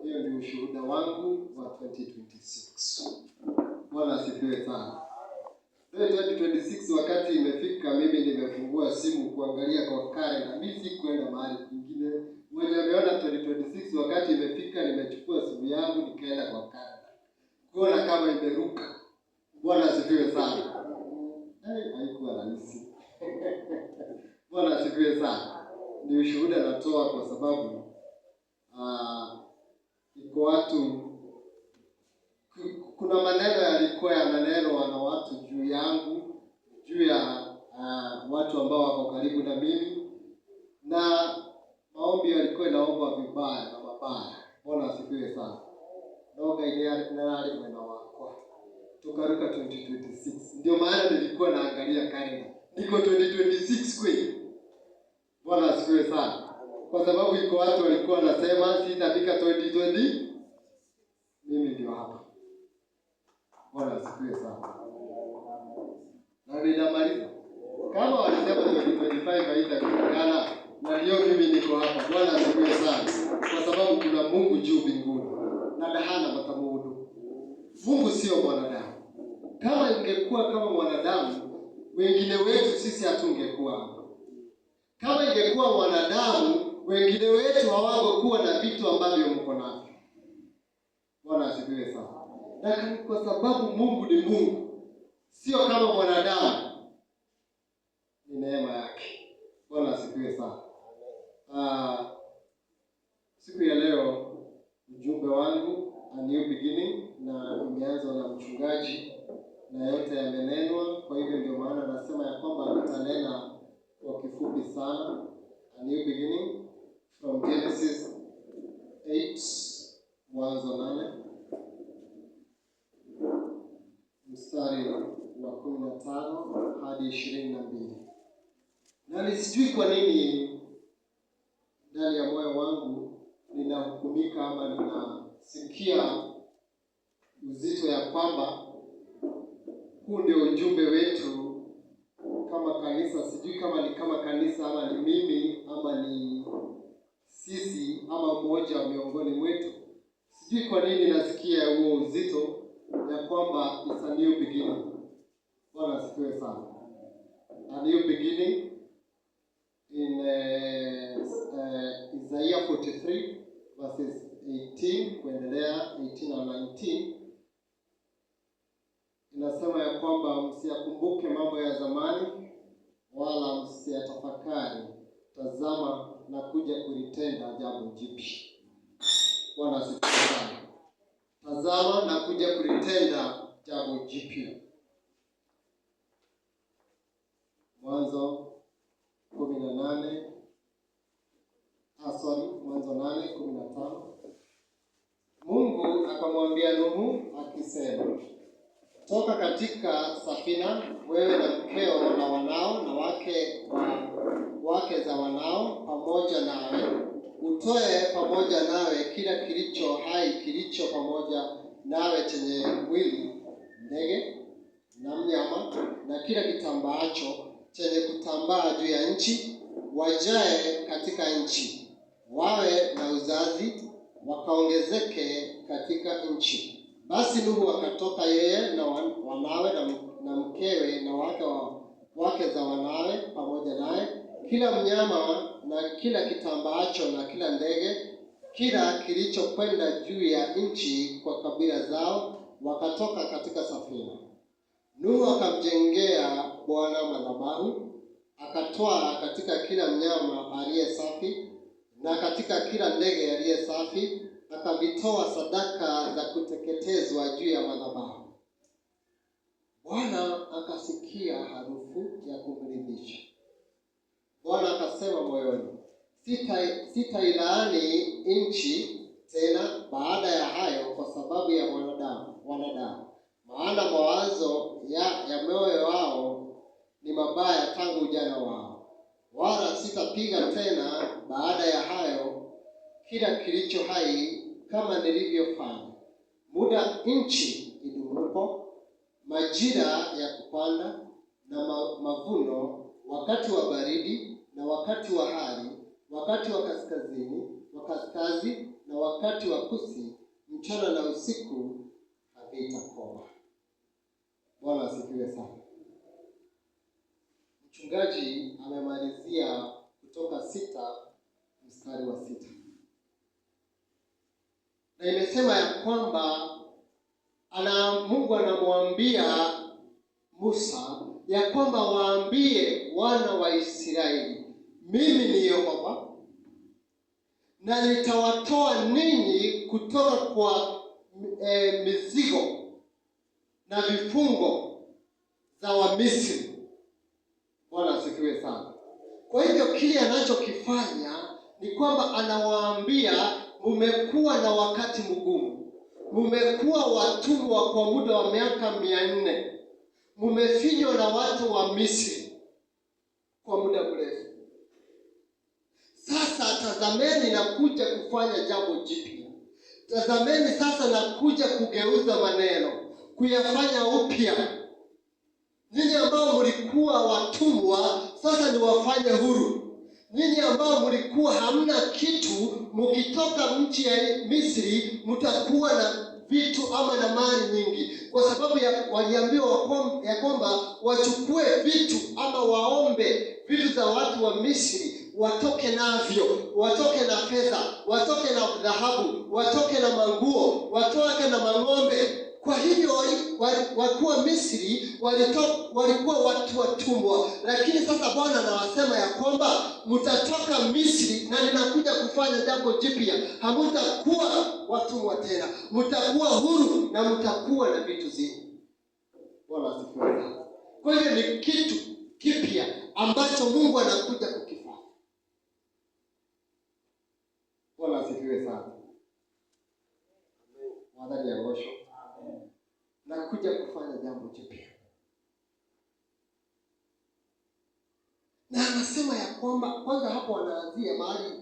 Hiyo ni ushuhuda wangu wa 2026. Bwana asifiwe sana. 2026 wakati imefika, mimi nimefungua simu kuangalia kwa kalenda. Mimi sikuenda mahali kwingine. Mwenye ameona 2026 wakati imefika, nimechukua simu yangu nikaenda kwa kalenda kuona kama imeruka. Bwana asifiwe sana. Haikuwa rahisi. Bwana asifiwe sana. Ni ushuhuda natoa kwa sababu iko watu, kuna maneno yalikuwa yananenwa na watu juu yangu, juu ya watu ambao wako karibu na mimi, na maombi yalikuwa inaomba vibaya na mabaya. Bwana asifiwe sana. Noga ile nalali mwena wako tukaruka 2026. Ndio maana nilikuwa naangalia kalenda, niko 2026 kweli. Bwana asifiwe sana. Kwa sababu iko watu walikuwa wanasema sitafika 2020, mimi ndio hapa. Bwana asifiwe sana. Na ninamaliza. Kama walisema 2025 haitafikana, na leo mimi niko hapa. Bwana asifiwe sana. Kwa sababu kuna Mungu juu mbinguni. Na dahana matamudu. Mungu sio mwanadamu. Kama ingekuwa kama mwanadamu, wengine wetu sisi hatungekuwa hapa. Kama ingekuwa mwanadamu, wengine wetu hawangekuwa na vitu ambavyo mko navyo. Bwana asifiwe sana. Lakini kwa sababu Mungu ni Mungu, sio kama mwanadamu, ni neema yake. Bwana asifiwe sana. Siku ya leo ujumbe wangu a new beginning, na imeanza na mchungaji na yote yamenenwa. Kwa hivyo ndio maana nasema ya kwamba nitanena kwa kifupi sana. A new beginning from Genesis 8 mwanzo 8 mstari wa 15 hadi 22. Na nisijui kwa nini ndani ya moyo wangu ninahukumika ama ninasikia uzito ya kwamba huu ndio ujumbe wetu kama kanisa. Sijui kama ni kama kanisa ama ni mimi ama ni sisi ama mmoja miongoni mwetu. Sijui kwa nini nasikia huo uzito ya kwamba it's a new beginning. Bwana asifiwe sana. A new beginning in Isaiah 43 verses 18 kuendelea 18 na 19 inasema ya kwamba msiyakumbuke mambo ya zamani, wala msiyatafakari. Tazama na kuja kulitenda jambo jipya. Bwana asifiwe sana. Tazama na kuja kulitenda jambo jipya. Mwanzo 8:15. Mungu akamwambia Nuhu akisema, toka katika safina, wewe na mkeo na wanao na wake za wanao pamoja nawe, utoe pamoja nawe kila kilicho hai kilicho pamoja nawe chenye mwili, ndege na mnyama na kila kitambaacho chenye kutambaa juu ya nchi, wajae katika nchi, wawe na uzazi, wakaongezeke katika nchi. Basi Nuhu akatoka, yeye na wanawe na mkewe na wake za wanawe pamoja naye, kila mnyama na kila kitambaacho na kila ndege, kila kilichokwenda juu ya nchi kwa kabila zao, wakatoka katika safina. Nuhu akamjengea Bwana madhabahu, akatoa katika kila mnyama aliye safi na katika kila ndege aliye safi, akavitoa sadaka za kuteketezwa juu ya madhabahu. Bwana akasikia harufu ya kumridhisha. Bwana akasema moyoni, sitailaani nchi tena baada ya hayo kwa sababu ya wanadamu, maana mawazo ya moyo wao ni mabaya tangu ujana wao. wala sitapiga tena baada ya hayo kila kilicho hai kama nilivyofanya. Muda nchi idumupo, majira ya kupanda na mavuno, wakati wa baridi na wakati wa hari, wakati wa kaskazi na wakati wa kusi, mchana na usiku, havitakoma. Bwana asifiwe sana. Mchungaji amemalizia Kutoka 6 mstari wa 6. Na imesema ya kwamba Mungu anamwambia Musa ya kwamba waambie wana wa Israeli, mimi ni Yehova, na nitawatoa ninyi kutoka kwa mizigo na vifungo za Wamisri. Bwana asifiwe sana. Kwa hivyo kile anachokifanya ni kwamba anawaambia, mmekuwa na wakati mgumu, mmekuwa watumwa kwa muda wa miaka 400, mmefinywa na watu wa Misri kwa muda mrefu. Sasa tazameni nakuja kufanya jambo jipya. Tazameni sasa nakuja kugeuza maneno, kuyafanya upya. Nyinyi ambao mlikuwa watumwa sasa ni wafanye huru. Nyinyi ambao mlikuwa hamna kitu, mkitoka nchi ya Misri mtakuwa na vitu ama na mali nyingi, kwa sababu waliambiwa ya kwamba wachukue vitu ama waombe vitu za watu wa Misri, watoke navyo, watoke na fedha, watoke na dhahabu, watoke na manguo, watoke na mang'ombe. Kwa hivyo watu wa Misri walikuwa watu watumwa, lakini sasa Bwana anawasema ya kwamba mtatoka Misri na ninakuja kufanya jambo jipya. Hamtakuwa watumwa tena, mtakuwa huru na mtakuwa na vitu vingi. Bwana asifiwe. Kwa hivyo ni kitu kipya ambacho Mungu anakuja kukifanya. Bwana asifiwe sana. Mwadhani ya ngosho na kuja kufanya jambo jipya. Na anasema ya kwamba kwanza hapo anaanzia mahali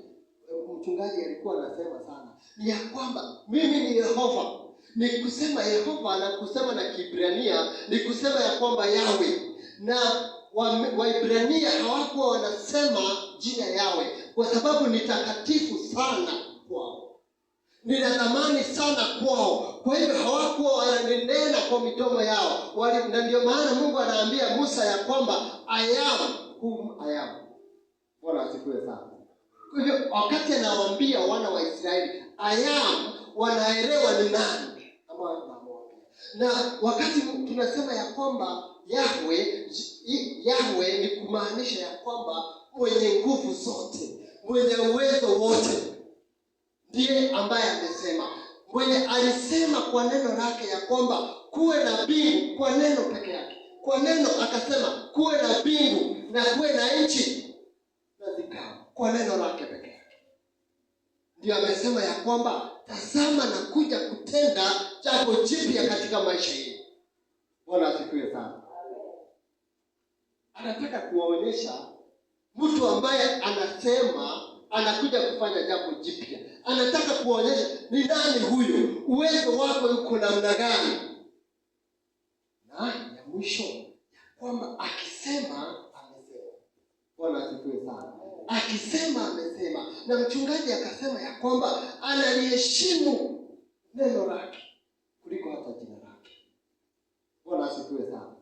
mchungaji alikuwa anasema sana, ni ya kwamba mimi ni Yehova. Ni kusema Yehova na kusema na Kiebrania ni kusema ya kwamba Yahweh. Na Waibrania hawakuwa wanasema jina Yahweh kwa sababu ni takatifu sana kwao, ni la thamani sana kwao. Kwa hivyo hawakuwa wananena kwa midomo yao. Na ndio maana Mungu anaambia Musa ya kwamba I am whom I am. Bwana asifiwe sana. Kwa hivyo wakati anawaambia wana wa Israeli I am, wanaelewa ni nani ama anamwambia. Na wakati tunasema ya kwamba Yahweh ni kumaanisha ya kwamba mwenye nguvu zote, mwenye uwezo wote, ndiye ambaye amesema. Mwenye alisema kwa neno lake ya kwamba kuwe na mbingu, kwa neno peke yake. Kwa neno akasema kuwe na mbingu na kuwe na nchi, na zikawa. Kwa neno lake peke yake. Ndio amesema ya kwamba tazama na kuja kutenda jambo jipya katika maisha yetu. Bwana asifiwe sana. Anataka kuwaonyesha mtu ambaye anasema anakuja kufanya jambo jipya. Anataka kuonyesha ni nani huyo, uwezo wako uko namna gani. Na ya mwisho ya kwamba akisema amesema. Bwana asifiwe sana. Akisema amesema. Na mchungaji akasema ya kwamba analiheshimu neno lake kuliko hata jina lake. Bwana asifiwe sana.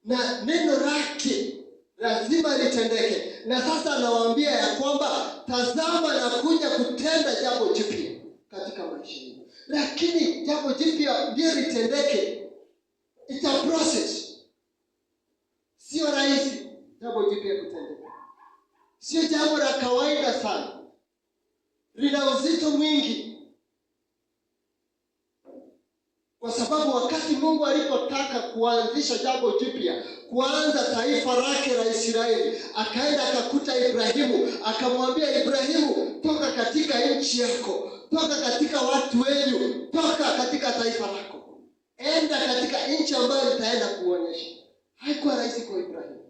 Na neno lake lazima litendeke. Na sasa anawaambia ya kwamba tazama na kuja kutenda jambo jipya katika maisha yenu. Lakini jambo jipya ndio litendeke, it's a process. Sio rahisi jambo jipya kutendeka. Sio jambo la kawaida sana. Lina uzito mwingi. Kwa sababu wakati Mungu alipotaka kuanzisha jambo jipya, kuanza taifa lake la Israeli, akaenda akakuta Ibrahimu, akamwambia Ibrahimu, toka katika nchi yako, toka katika watu wenu, toka katika taifa lako, enda katika nchi ambayo nitaenda kuonyesha. Haikuwa rahisi kwa Ibrahimu.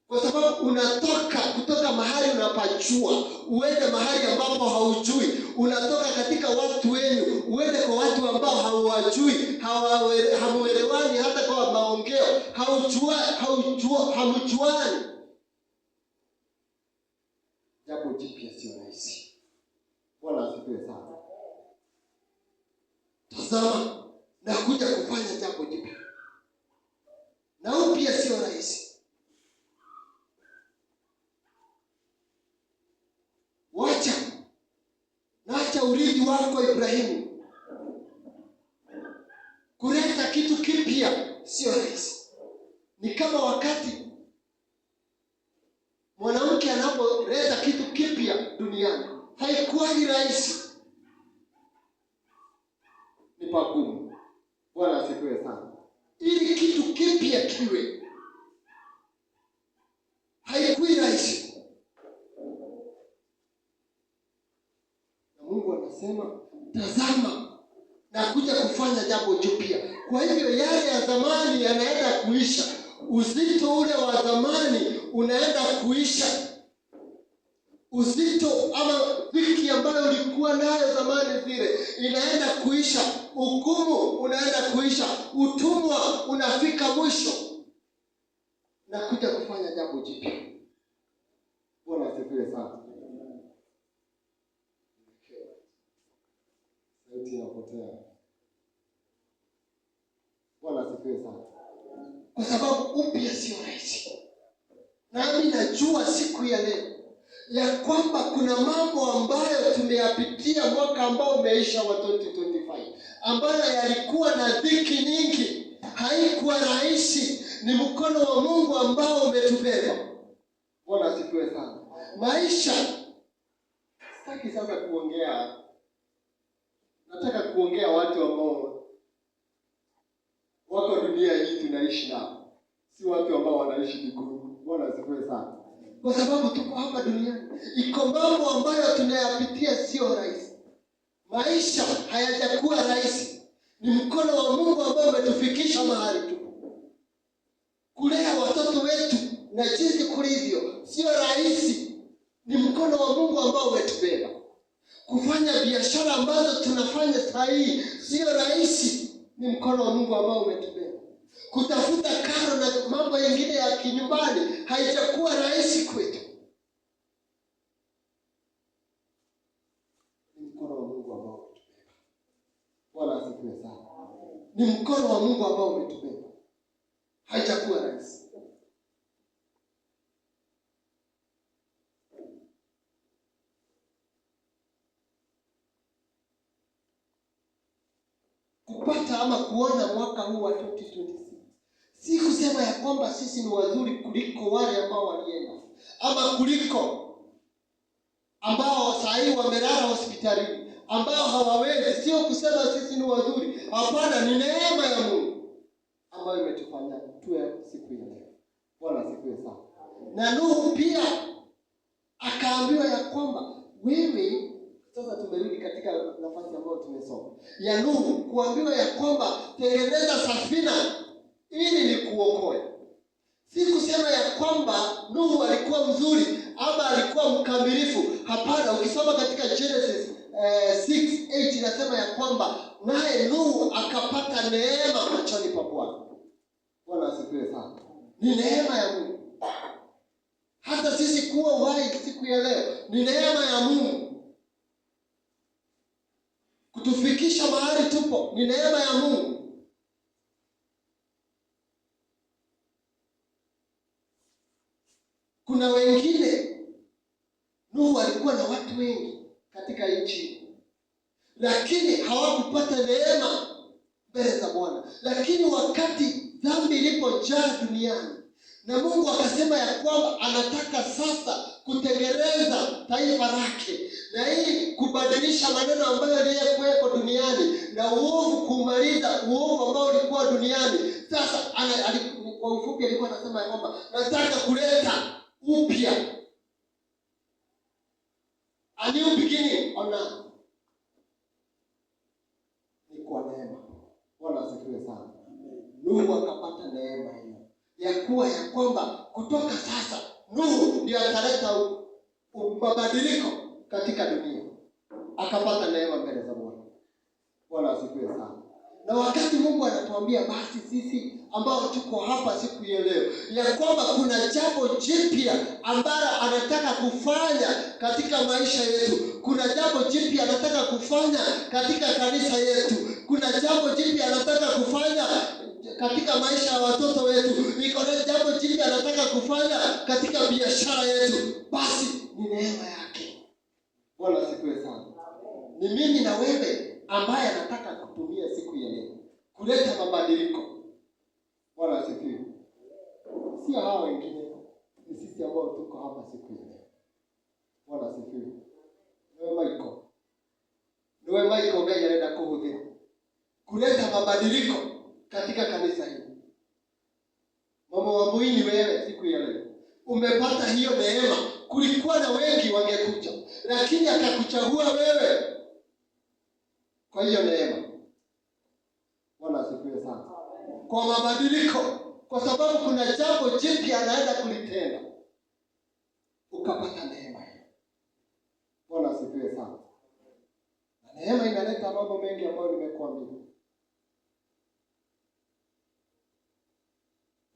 Kwa sababu unatoka kutoka mahali unapajua uende mahali ambapo haujui. Unatoka katika watu wenu uende kwa watu ambao hawajui, hamuelewani hata kwa maongeo, hamjuani. Jambo jipya sio rahisi. Bwana asifiwe sana. Tazama, nakuja kufanya jambo jipya. Na upya sio rahisi. Naacha urithi wako Ibrahimu. Kuleta kitu kipya sio rahisi. Ni kama wakati mwanamke anapoleta kitu kipya duniani, haikuwa ni rahisi. Ni pagumu. Bwana asifiwe sana. Ili kitu kipya kiwe, haikuwa rahisi. Mungu anasema, tazama, nakuja kufanya jambo jipya. Kwa hivyo yale ya zamani yanaenda kuisha. Uzito ule wa zamani unaenda kuisha. Uzito ama dhiki ambayo ulikuwa nayo zamani zile inaenda kuisha. Hukumu unaenda kuisha. Utumwa unafika mwisho. Nakuja kufanya jambo jipya. Bwana asifiwe sana. Inapotea. Bwana asifiwe sana. Kwa sababu upya sio rahisi. Nami najua siku ya leo ya kwamba kuna mambo ambayo tumeyapitia mwaka ambao umeisha wa 2025, ambayo yalikuwa na dhiki nyingi. Haikuwa rahisi. Ni mkono wa Mungu ambao umetubeba. Bwana asifiwe sana. Maisha, sitaki sasa kuongea. Nataka kuongea watu ambao wako dunia hii tunaishi nao. Si watu ambao wanaishi mbinguni. Bwana asifiwe sana. Kwa sababu tuko hapa duniani. Iko mambo ambayo tunayapitia sio rahisi. Maisha hayajakuwa rahisi. Ni mkono wa Mungu ambao umetufikisha mahali tupo. Kulea watoto wetu na jinsi kulivyo sio rahisi. Ni mkono wa Mungu ambao umetubeba. Kufanya biashara ambazo tunafanya saa hii sio rahisi. Ni mkono wa Mungu ambao umetubeba. Kutafuta karo na mambo mengine ya kinyumbani haijakuwa rahisi kwetu. Ni mkono wa Mungu ambao umetubeba. Bwana asifiwe sana. Ni mkono wa Mungu ambao umetubeba. Haijakuwa rahisi. Kupata ama kuona mwaka huu wa 2026. Si kusema ya kwamba sisi ni wazuri kuliko wale ambao walienda, ama kuliko ambao saa hii wamelala hospitalini, ambao hawawezi. Sio kusema sisi ni wazuri. Hapana, ni neema ya Mungu ambayo imetufanya tuwe siku ya leo. Bwana asifiwe sana. Na Nuhu pia akaambiwa ya kwamba wewe, sasa tumerudi katika nafasi ambayo tumesoma ya Nuhu, kuambiwa ya kwamba tengeneza safina ili nikuokoe. Si kusema ya kwamba Nuhu alikuwa mzuri ama alikuwa mkamilifu. Hapana, ukisoma katika Genesis 6:8 inasema ya kwamba naye Nuhu akapata neema machoni pa Bwana. Bwana asifiwe sana. Ni neema ya Mungu. Hata sisi kuwa uhai siku ya leo ni neema ya Mungu. Kutufikisha mahali tupo ni neema ya Mungu. Kuna wengine, Nuhu alikuwa na watu wengi katika nchi, lakini hawakupata neema mbele za Bwana. Lakini wakati dhambi ilipojaa duniani na Mungu akasema ya kwamba anataka sasa kutengeneza taifa lake, na ili kubadilisha maneno ambayo yalikuwa duniani na uovu, kumaliza uovu ambao ulikuwa duniani. Sasa kwa ufupi alikuwa anasema ya kwamba nataka kuleta upya, a new beginning on earth. Ni kwa neema. Bwana asifiwe sana. Nuhu akapata neema hiyo. ya kuwa ya kwamba kutoka sasa Nuhu ndiye ataleta mabadiliko katika dunia. Akapata neema mbele za Bwana. Bwana asifiwe sana. Na wakati Mungu anatuambia basi sisi ambao tuko hapa siku ya leo ya kwamba kuna jambo jipya ambalo anataka kufanya katika maisha yetu. Kuna jambo jipya anataka kufanya katika kanisa yetu. Kuna jambo jipya anataka kufanya katika maisha ya watoto wetu. Kuna jambo jipya anataka kufanya katika biashara yetu. Basi ni neema yake. Bwana asifiwe sana. Ni mimi na wewe ambaye anataka kutumia siku ya leo kuleta mabadiliko. Bwana asifiwe. Sio hao wengine, ni sisi ambao tuko hapa siku ya leo. Bwana asifiwe. Niwe Michael gani anaenda kuhudhuria kuleta mabadiliko katika kanisa hili. Mama Wambui, ni wewe siku ya leo umepata hiyo neema. Kulikuwa na wengi wangekuja, lakini akakuchagua wewe kwa hiyo neema. Bwana asifiwe sana. Kwa mabadiliko, kwa sababu kuna jambo jipya anaenda kulitenda, ukapata neema. Bwana asifiwe sana. Na neema inaleta mambo mengi ambayo nimekuambia.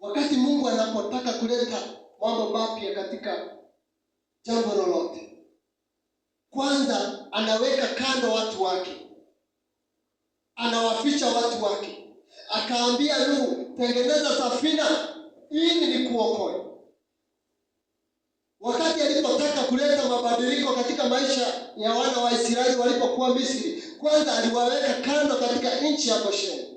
Wakati Mungu anapotaka kuleta mambo mapya katika jambo lolote, kwanza anaweka kando watu wake, anawaficha watu wake. Akaambia Nuhu, tengeneza safina ili nikuokoe. Wakati alipotaka kuleta mabadiliko katika maisha ya wana wa Israeli walipokuwa Misri, kwanza aliwaweka kando katika nchi ya Gosheni.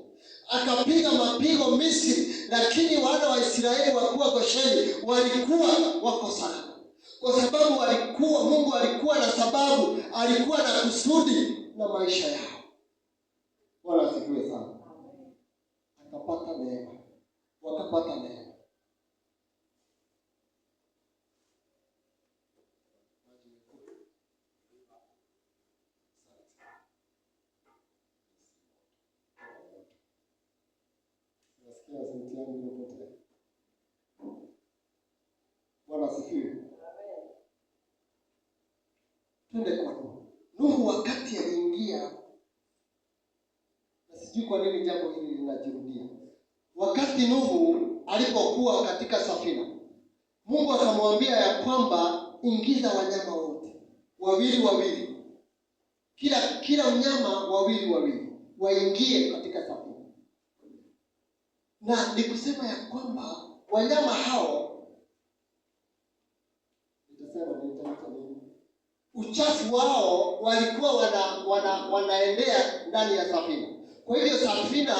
Akapiga mapigo Misri, lakini wana wa Israeli wakuwa Gosheni walikuwa wako salama. Kwa sababu Mungu alikuwa na sababu, alikuwa na kusudi na maisha yao. Bwana asifiwe sana. Akapata neema. Wakapata neema. Bwana asifiwe. Twende kwa Nuhu. Wakati aliingia, na sijui kwa nini jambo hili linajirudia. Wakati Nuhu alipokuwa katika safina, Mungu akamwambia ya kwamba ingiza wanyama wote wawili. Kila mnyama wawili waingie katika safina. Na nikusema ya kwamba wanyama hao, uchafu wao walikuwa wanaendea ndani ya safina. Kwa hivyo safina,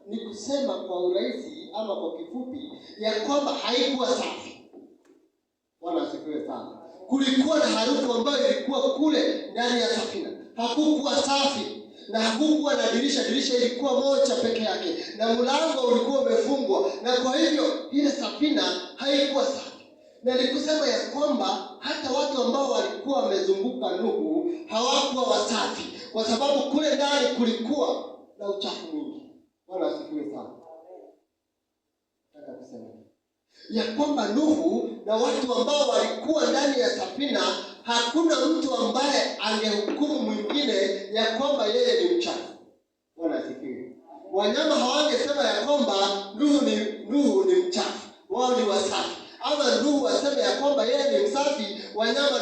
ni kusema kwa urahisi ama kwa kifupi, ya kwamba haikuwa safi. Bwana asifiwe sana. Kulikuwa na harufu ambayo ilikuwa kule ndani ya safina. Hakukuwa safi, na hakukuwa na dirisha ilikuwa moja peke yake, na mlango ulikuwa umefungwa, na kwa hivyo ile safina haikuwa safi. Na nikusema ya kwamba hata watu ambao walikuwa wamezunguka Nuhu hawakuwa wasafi, kwa sababu kule ndani kulikuwa na uchafu mwingi. Bwana asifiwe sana. Nataka kusema ya kwamba Nuhu na watu ambao walikuwa ndani ya safina, hakuna mtu ambaye angehukumu mwingine ya kwamba yeye ni mchafu. Bwana asifiwe. Wanyama hawangesema ya kwamba Nuhu ni mchafu, wao ni wasafi. Ama Nuhu aseme ya kwamba yeye ni msafi, wanyama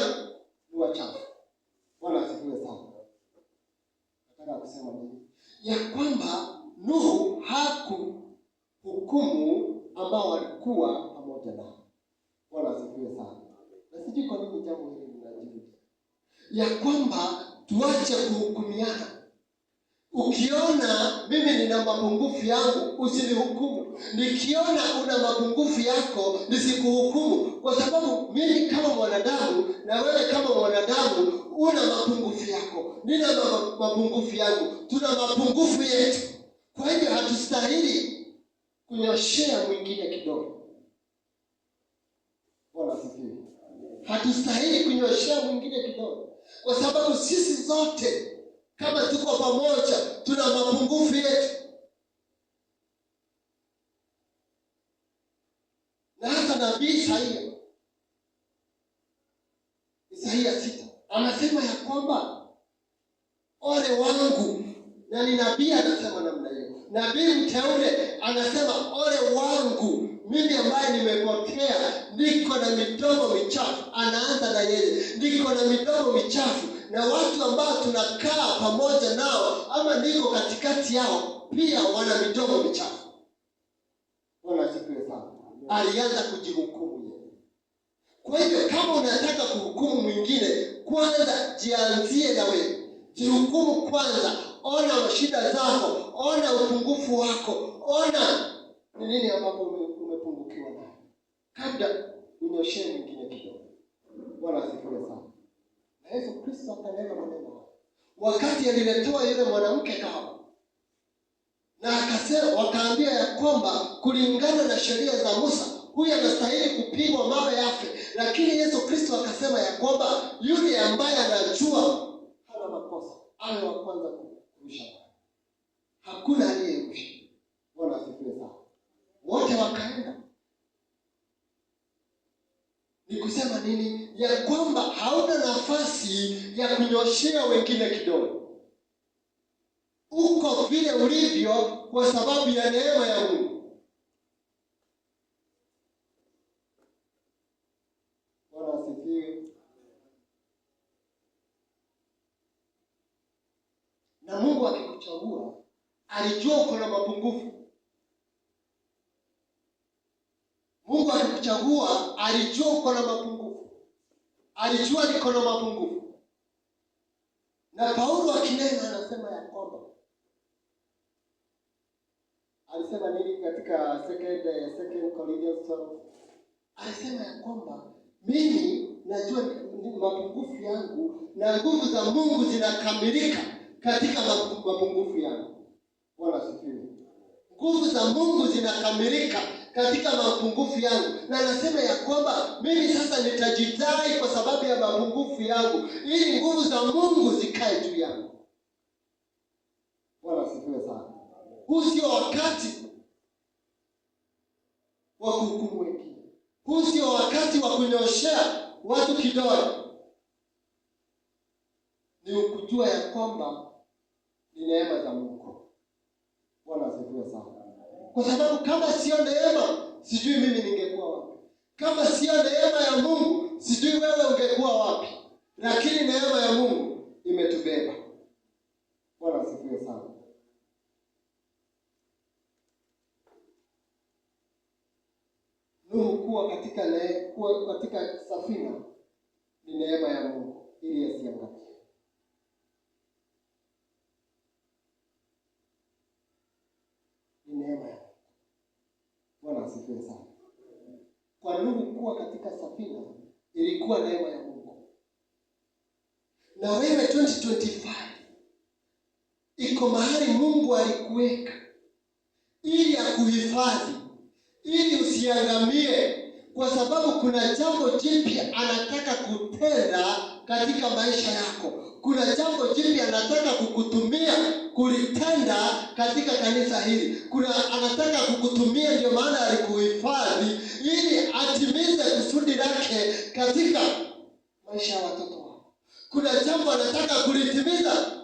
ni wachafu. Bwana asifiwe sana. Nataka kusema nini? Ya kwamba Nuhu hakuhukumu ambao walikuwa pamoja nao. Bwana asifiwe sana. Na sijui kwa nini jambo hili linajirudia. Ya kwamba tuache kuhukumiana. Ukiona mimi nina mapungufu yangu, usinihukumu. Nikiona una mapungufu yako, nisikuhukumu. Kwa sababu mimi kama mwanadamu na wewe kama mwanadamu una mapungufu yako, nina mapungufu yangu, tuna mapungufu yetu. Kwa hivyo hatustahili kunyoshea mwingine kidogo. Bwana asifiwe. Hatustahili kunyoshea mwingine kidogo, kwa sababu sisi zote kama tuko pamoja tuna mapungufu yetu. nabii Isaia 6 anasema ya kwamba ole wangu, na ni nabii anasema namna hiyo. Nabii mteule anasema ole wangu mimi ambaye nimepotea, niko na midomo michafu. Anaanza na yeye, niko na midomo michafu, na watu ambao tunakaa pamoja nao ama niko katikati yao pia wana midomo michafu. Bwana asifiwe sana. Alianza kujihukumu yeye. Kwa hivyo kama unataka kuhukumu mwingine, kwanza jianzie na wewe. Jihukumu kwanza. Ona shida zako, ona upungufu wako, ona ni nini ambapo umepungukiwa nayo, kabla unyoshee mwingine kidogo. Bwana asifiwe sana. Na Yesu Kristo akanena maneno wakati aliletewa yule mwanamke kahaba, na akasema, wakaambia ya kwamba kulingana na sheria za Musa huyu anastahili kupigwa mawe yafe, lakini Yesu Kristo akasema ya kwamba yule ambaye anajua hana makosa awe wa kwanza kurusha. Hakuna aliyerusha. Bwana asifiwe sana. Wote wakaenda. Ni kusema nini? Ya kwamba hauna nafasi ya kunyoshea wengine kidogo. Uko vile ulivyo kwa sababu ya neema ya Mungu. Bwana asifiwe. Na Mungu akikuchagua, alijua uko na mapungufu. Mungu akikuchagua, alijua uko na mapungufu. Alijua niko na mapungufu. Na Paulo akinena anasema ya kwamba, alisema nini katika second Corinthians 12? Alisema ya kwamba mimi najua mapungufu yangu na nguvu za Mungu zinakamilika katika mapungufu yangu. Bwana asifiwe. Nguvu za Mungu zinakamilika katika mapungufu yangu. Na anasema ya kwamba mimi sasa nitajidai kwa sababu ya mapungufu yangu, ili nguvu za Mungu zikae juu yangu. Bwana asifiwe sana. Huu sio wakati wa kuhukumu wengine. Huu sio wakati wa kunyoshea watu kidole. Ni ukujua ya kwamba ni neema za Mungu. Bwana asifiwe sana. Kwa sababu kama sio neema, sijui mimi ningekuwa wapi. Kama sio neema ya Mungu, sijui wewe ungekuwa wapi. Lakini neema ya Mungu imetubeba. Bwana asifiwe sana. Nuhu kuwa katika safina ni neema ya Mungu ili asiangamie. Ni neema ya Mungu. Bwana asifiwe sana. Kwa Nuhu kuwa katika safina ilikuwa neema ya Mungu. Na wewe 2025 iko mahali Mungu alikuweka ili akuhifadhi, ili usiangamie, kwa sababu kuna jambo jipya anataka kutenda katika maisha yako. Kuna jambo jipya anataka kukutumia kulitenda katika kanisa hili. Anataka kukutumia, ndio maana alikuhifadhi ili atimize kusudi lake katika maisha ya watoto wako. Kuna jambo anataka kulitimiza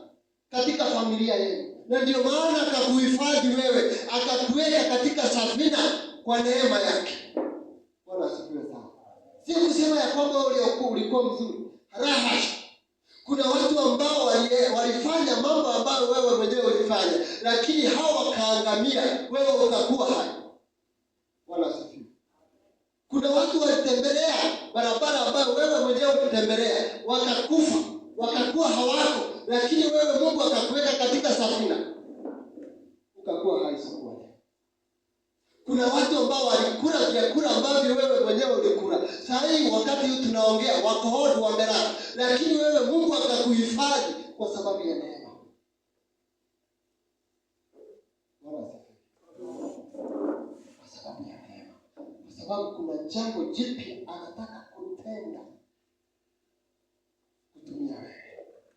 katika familia yenu, na ndio maana akakuhifadhi wewe, akakuweka katika safina kwa neema yake. Bwana asifiwe sana. Si kusema ya kwamba ulikuwa mzuri. Raha. Kuna watu ambao walifanya mambo ambayo wewe mwenyewe ulifanya, lakini hao wakaangamia, wewe ukakuwa hai. Bwana asifiwe. Kuna watu walitembelea barabara ambayo wewe mwenyewe ulitembelea, wakakufa, wakakuwa hawako, lakini wewe Mungu akakuweka katika safina, ukakuwa hai siku moja. Kuna watu ambao walikula vyakula ambavyo wewe mwenyewe ulikula. Sasa hii wakati huu tunaongea wako hodi wamelala, lakini wewe Mungu akakuhifadhi kwa sababu ya neema. Kwa sababu ya neema. Kwa sababu kuna jambo jipya anataka kutenda kutumia wewe.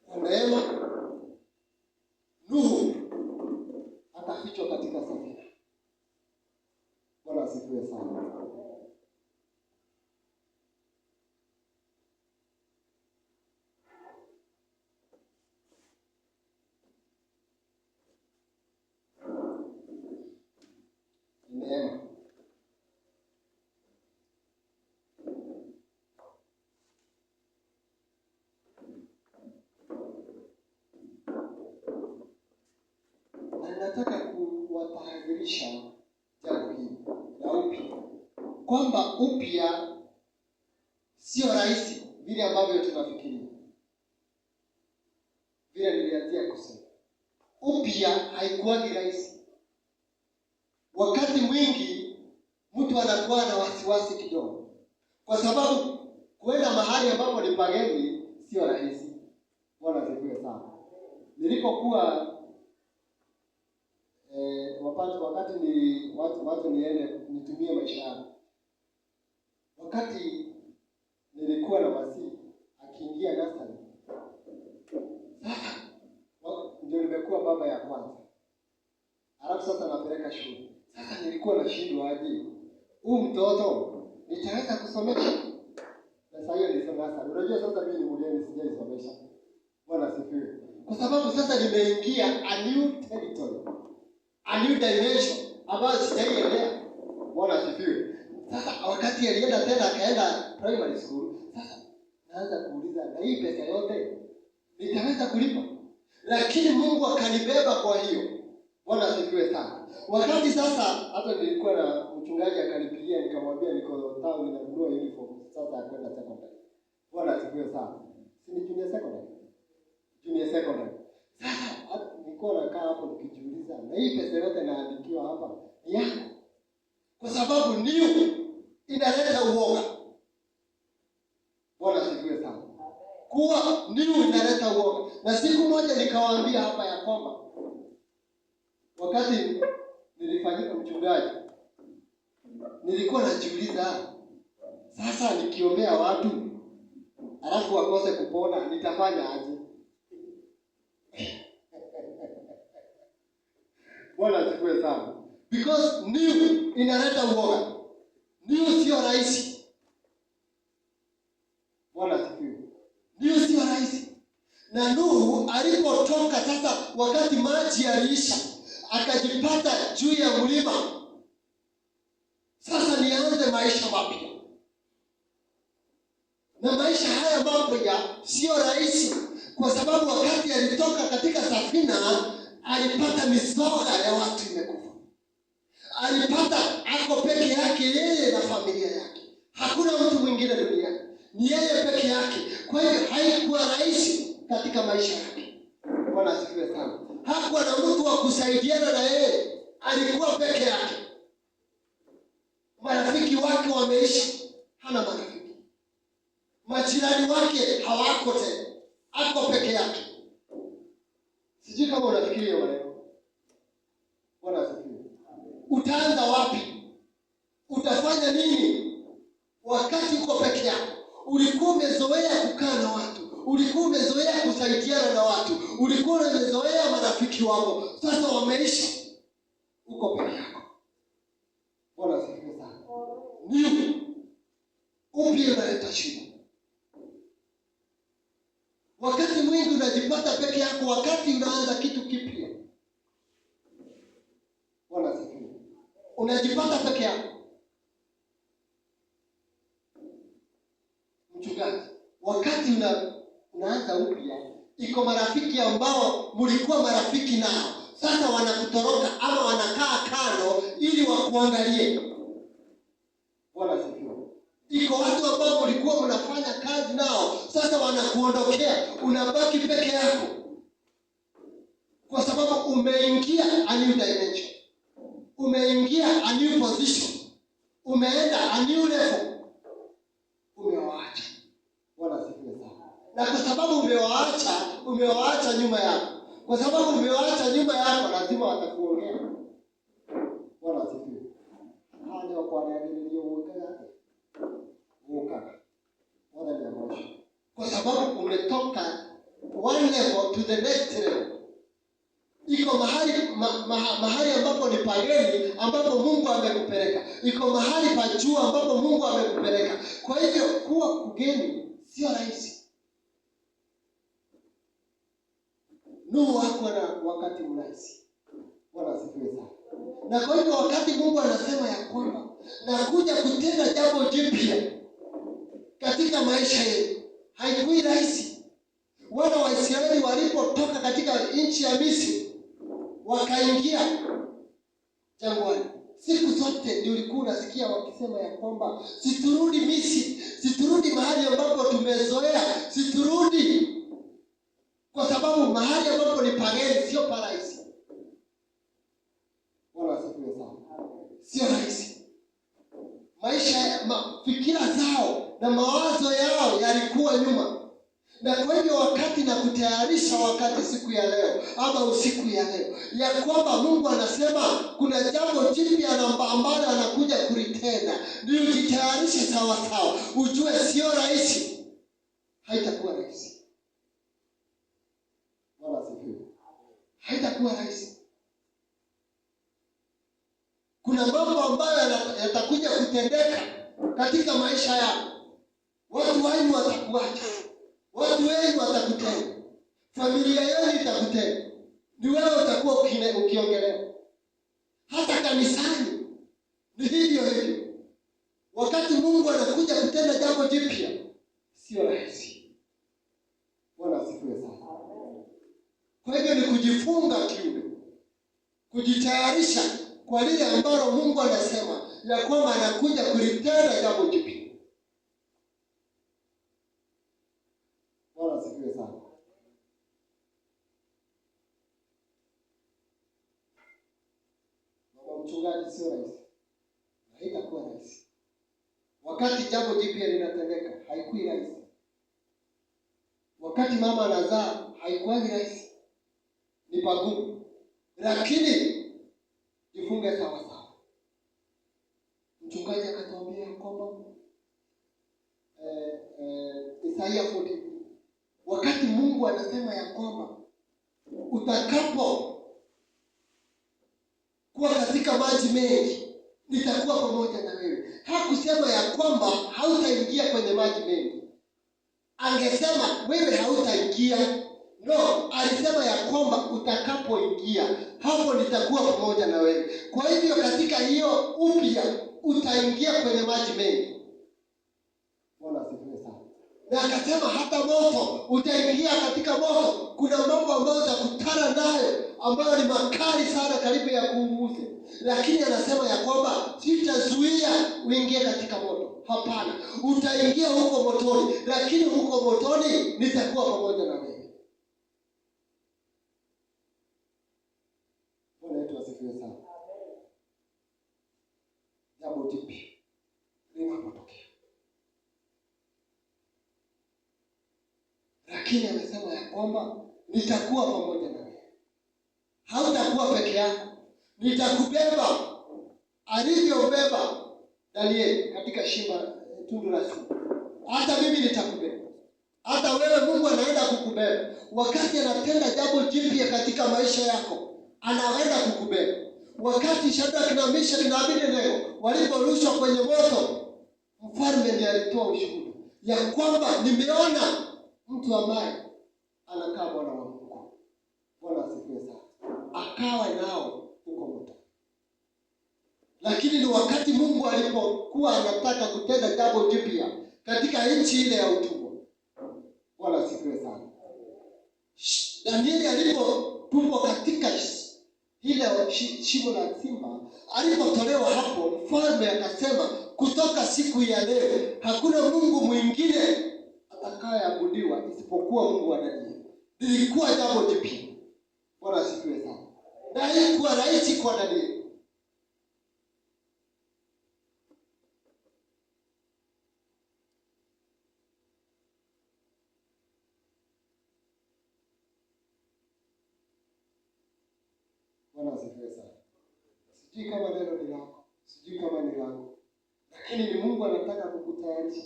Kwa neema Nuhu akafichwa katika safina. Bwana asifiwe sana. kusafirisha jambo hili la upya, kwamba upya sio rahisi vile ambavyo tunafikiria. Vile nilianzia kusema, upya haikuwagi rahisi. Wakati mwingi mtu anakuwa na wasiwasi kidogo, kwa sababu kwenda mahali ambapo ni pageni sio rahisi. Bwana asifiwe sana. Nilipokuwa wakati ni watu niende nitumie maisha yangu, wakati nilikuwa na Masihi akiingia nasari, sasa ndio nimekuwa baba ya kwanza, alafu sasa napeleka shule. Sasa nilikuwa nashindwa aje, huu mtoto nitaweza kusomesha? Na sasa hiyo ni nasari. Unajua sasa mimi ni mgeni, sijaisomesha. Bwana asifiwe. Kwa sababu sasa nimeingia a new territory, a new dimension ambayo sijaielewa. Bwana asifiwe. Sasa wakati alienda tena akaenda primary school, sasa naanza kuuliza, na hii pesa yote nitaweza kulipa? Lakini Mungu akanibeba kwa hiyo. Bwana asifiwe sana. Wakati sasa hata nilikuwa na mchungaji akanipigia, nikamwambia niko town ninanunua uniform sasa ya kwenda secondary. Bwana asifiwe sana. Si ni junior secondary. Sasa nilikuwa nakaa hapo nikijiuliza, na hii pesa yote naandikiwa hapa ni yangu? Kwa sababu new inaleta uoga. Bwana asifiwe sana. Kuwa new inaleta uoga. Na siku moja nikawaambia hapa ya kwamba wakati nilifanyika mchungaji, nilikuwa najiuliza, sasa nikiombea watu alafu wakose kupona nitafanya aje? Bwana asifiwe sana. Because new inaleta uoga. New sio rahisi. Bwana asifiwe. New sio rahisi. Na Nuhu alipotoka sasa, wakati maji yaliisha, akajipata juu ya mlima. Sasa nianze maisha mapya. Na maisha haya mapya sio rahisi, kwa sababu wakati alitoka katika safina alipata mizoga ya watu imekufa. Alipata ako peke yake, yeye na familia yake. Hakuna mtu mwingine duniani, ni yeye peke yake. Kwa hiyo haikuwa rahisi katika maisha yake. Bwana asifiwe sana. Hakuwa na mtu wa kusaidiana na yeye, alikuwa peke yake. Marafiki wake wameishi, hana marafiki. Majirani wake hawako tena, ako peke yake. Sijui kama unafikiria maneno. Bwana asifiwe. Utaanza wapi? Utafanya nini wakati uko peke yako? Ulikuwa umezoea kukaa na watu, ulikuwa umezoea kusaidiana na watu, ulikuwa umezoea marafiki wako. Sasa wameisha, uko peke yako. Bwana asifiwe sana. Nini upya unaleta shida. Wakati mwingi unajipata peke yako wakati unaanza kitu kipya. Bwana asifiwe. Unajipata peke yako. Mchungaji, wakati unaanza upya, iko marafiki ambao mlikuwa marafiki nao, sasa wanakutoroka ama wanakaa kando ili wakuangalie. Bwana asifiwe. Iko watu ambao mlikuwa mnafanya kazi nao, sasa wanakuondokea, unabaki peke yako. Kwa sababu umeingia a new dimension. Umeingia a new position. Umeenda a new level. Umewaacha. Bwana asifiwe sana. Na kwa sababu umewaacha nyuma yako. Kwa sababu umewaacha nyuma yako, lazima watakuongea. Bwana asifiwe. Hali wako wanaendelea uoga. Kwa sababu umetoka one level to the next level. Iko mahali ambapo ni pageni, ambapo Mungu amekupeleka. Iko mahali pa juu ambapo Mungu amekupeleka. Kwa hivyo kuwa kugeni sio rahisi. Nuhu hakuwa na wakati mrahisi. Bwana asifiwe sana. Na kwa hivyo wakati Mungu anasema ya kwamba nakuja kutenda jambo jipya katika maisha yetu, haikuwa rahisi. Wana wa Israeli walipotoka katika nchi ya Misri, wakaingia jangwani. Siku zote ndio ulikuwa unasikia wakisema ya kwamba siturudi Misri, siturudi mahali ambapo tumezoea, siturudi, kwa sababu mahali ambapo ni pageni sio parahisi. Wala asifiwe sana. Sio rahisi. Maisha, fikira zao na mawazo yao yalikuwa nyuma. Na kwa hivyo wakati na kutayarisha wakati siku ya leo ama usiku ya leo ya kwamba Mungu anasema kuna jambo jipya ambalo anakuja kulitenda, ndio ujitayarishe sawa sawa. Ujue sio rahisi. Haitakuwa rahisi. Wala sifiwe. Haitakuwa rahisi. Kuna mambo ambayo yatakuja kutendeka katika maisha yako. Watu wengi watakuacha. Watu wengi watakutenga. Familia yenu itakutenga. Ni wewe utakuwa ukiongelea. Hata kanisani ni hivyo hivyo. Wakati Mungu anakuja kutenda jambo jipya, sio rahisi. Bwana asifiwe sana. Kwa hivyo ni kujifunga kiume. Kujitayarisha kwa lile ambalo Mungu anasema ya kwamba anakuja kulitenda jambo jipya. Bwana asifiwe sana. Baba mchungaji, sio rahisi. Haitakuwa rahisi. Wakati jambo jipya linatendeka, haikui rahisi. Wakati mama anazaa, haikuwa rahisi. Ni pagumu. Lakini jifunge sawa sawa. Mchungaji akatuambia kwamba Isaya 40, wakati Mungu anasema ya kwamba utakapo kuwa katika maji mengi nitakuwa pamoja na wewe. Hakusema ya kwamba hautaingia kwenye maji mengi. Angesema wewe hautaingia. No, alisema ya kwamba utakapoingia hapo nitakuwa pamoja na wewe. Kwa hivyo katika hiyo upya utaingia kwenye maji mengi. Bwana asifiwe sana. Na akasema hata moto utaingia katika moto. Kuna mambo ambayo utakutana nayo ambayo ni makali sana karibu ya kuunguze. Lakini anasema ya kwamba sitazuia uingie katika moto. Hapana, utaingia huko motoni, lakini huko motoni nitakuwa pamoja na wewe. Asifiwe sana. Jambo jipya linapotokea. Lakini amesema ya kwamba nitakuwa pamoja na wewe. Hautakuwa peke yako. Nitakubeba alivyobeba Danieli katika shimo tundu la simba. Hata mimi nitakubeba. Hata wewe Mungu anaenda kukubeba. Wakati anatenda jambo jipya katika maisha yako, anaenda kukubeba. Wakati Shadraka na Meshaki na Abednego waliporushwa kwenye moto, mfalme ndiye alitoa ushuhuda ya kwamba nimeona mtu ambaye anakaa Bwana wa Mungu. Bwana asifiwe sana. Akawa nao huko moto. Lakini ni wakati Mungu alipokuwa anataka kutenda jambo jipya katika nchi ile ya utumwa. Bwana asifiwe sana. Danieli alipotupwa katika ile shimo la simba, alipotolewa hapo, mfalme akasema kutoka siku ya leo hakuna Mungu mwingine atakayeabudiwa isipokuwa Mungu wa Danieli. Lilikuwa jambo jipya. Bwana asifiwe sana. Na haikuwa rahisi kwa Danieli. Bwana asifiwe sana. Sijui kama neno ni lako, sijui kama ni lako, lakini ni Mungu anataka kukutayarisha,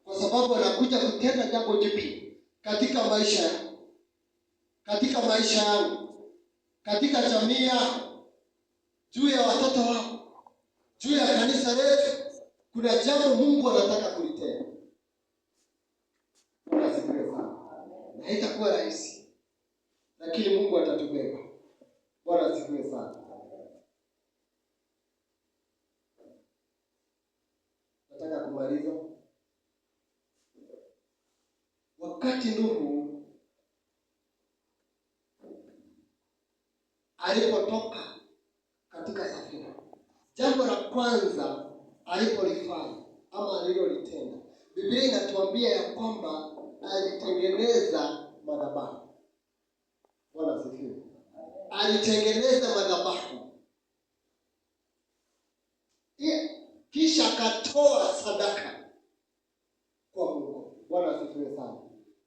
kwa sababu anakuja kutenda jambo jipya katika maisha yako, katika maisha yangu, katika jamii yako, juu ya watoto wako, juu ya kanisa letu. Kuna jambo Mungu anataka kulitenda. Bwana asifiwe sana. Na haitakuwa rahisi, lakini Mungu atatubeba. Bwana asifiwe sana. Nataka kumaliza. Wakati Nuhu alipotoka katika safina, kwanza alipolifanya ama alilolitenda, Biblia inatuambia ya kwamba alitengeneza madhabahu. Bwana asifiwe. Alitengeneza madhabahu. Kisha akatoa sadaka kwa Mungu. Bwana asifiwe sana.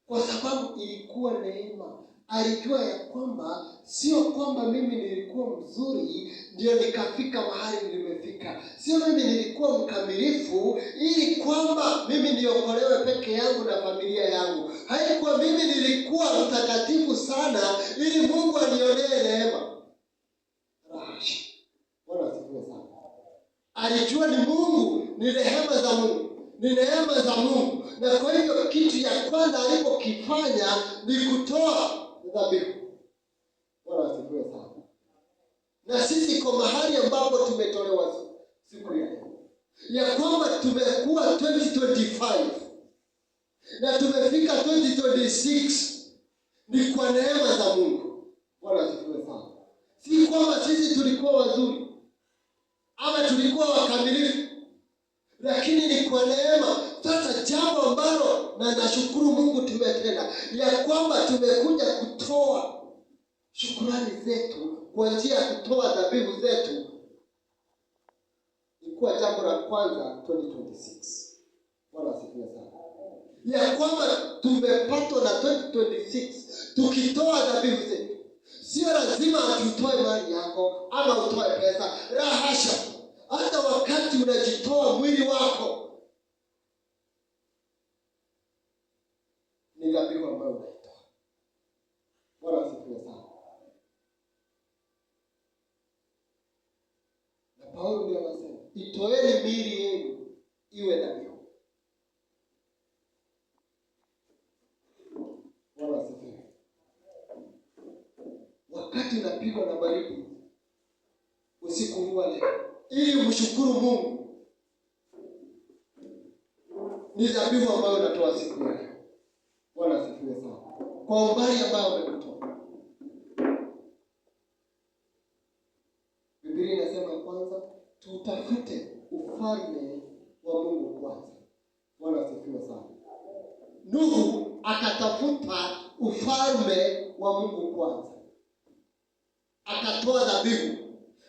Kwa sababu ilikuwa neema. Alijua ya kwamba sio kwamba mimi nilikuwa mzuri ndio nikafika mahali nimefika. Sio mimi nilikuwa mkamilifu ili kwamba mimi niokolewe peke yangu na familia yangu. Haikuwa mimi nilikuwa mtakatifu sana ili Mungu anionee neema. Rasha. Bwana asifiwe sana. Alijua ni Mungu, ni rehema za Mungu, ni neema za Mungu. Na kwa hivyo kitu ya kwanza alipokifanya ni kutoa dhabihu. Bwana asifiwe sana. Na sisi kwa mahali ambapo tumetolewa siku ya leo, ya kwamba tumekuwa 2025 na tumefika 2026 ni kwa neema za Mungu. Bwana asifiwe sana. Si kwamba sisi tulikuwa wazuri ama tulikuwa wakamilifu, lakini ni kwa neema. Sasa jambo ambalo na nashukuru Mungu tumetenda, ya kwamba tumekuja kutoa shukrani zetu kwa njia ya kutoa dhabihu zetu, ilikuwa jambo la kwanza 2026. Bwana asifiwe sana. Ya kwamba tumepatwa na 2026 tukitoa dhabihu zetu. Sio lazima utoe mali yako ama utoe pesa. La hasha. Hata wakati unajitoa mwili wako ni dhabihu ambayo unaitoa. Bwana asifiwe sana. Na Paulo ndiye anasema, itoeni miili yenu iwe dhabihu. Bwana asifiwe. Wakati unapigwa na baridi usiku huu leo, ili umshukuru Mungu, ni dhabihu ambayo unatoa siku ya leo. Bwana asifiwe sana. Kwa umbali ambao umekutoa. Biblia inasema kwanza tutafute ufalme wa Mungu kwanza. Bwana asifiwe sana. Nuhu akatafuta ufalme wa Mungu kwanza. Akatoa dhabihu.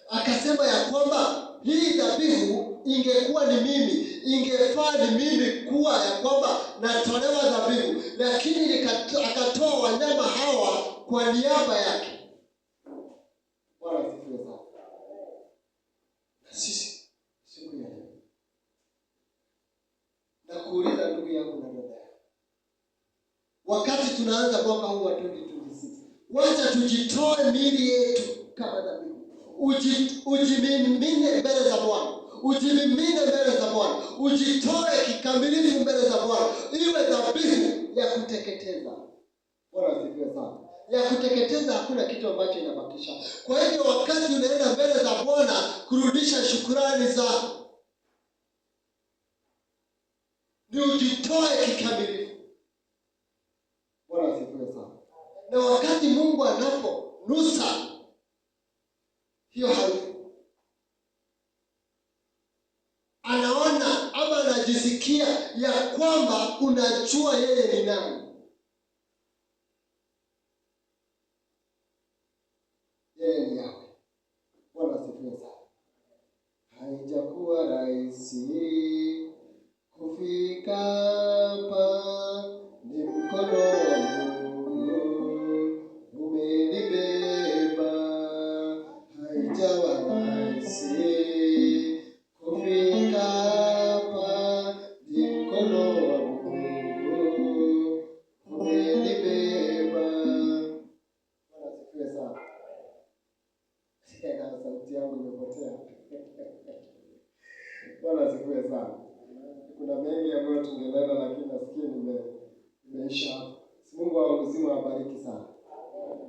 Akasema ya kwamba hii dhabihu ingekuwa ni mimi, ingefaa ni mimi kuwa ya kwamba natolewa dhabihu, lakini akatoa wanyama hawa kwa niaba yake. Bwana asifiwe sana. Na sisi siku ya leo na kuuliza ndugu yangu na dada, wakati tunaanza mwaka huu wa 2026, wacha tujitoe miili yetu kama dhabihu. Ujimimine mbele za Bwana. Ujimimine mbele za Bwana. Ujitoe kikamilifu mbele za Bwana. Iwe dhabihu ya kuteketeza. Bwana asifiwe sana. Ya kuteketeza, hakuna kitu ambacho inabakisha. Kwa hivyo wakati unaenda mbele za Bwana kurudisha shukrani zako, ni ujitoe kikamilifu. Bwana asifiwe sana. Na wakati Mungu anaponusa hiyo harufu, anaona ama anajisikia ya kwamba unajua yeye ni nani. Yeye ni Yahweh. Bwana asifiwe sana. Haijakuwa rahisi kufika hapa, ni mkono wa Mungu umenibeba. Haijawa rahisi kufika hapa, ni mkono wa Mungu umenibeba. Bwana asifiwe sana. Sauti yangu imepotea. Bwana asifiwe sana. Kuna mengi ambayo tungeleta, lakini nafikiri nimeisha. Mungu wa uzima awabariki sana.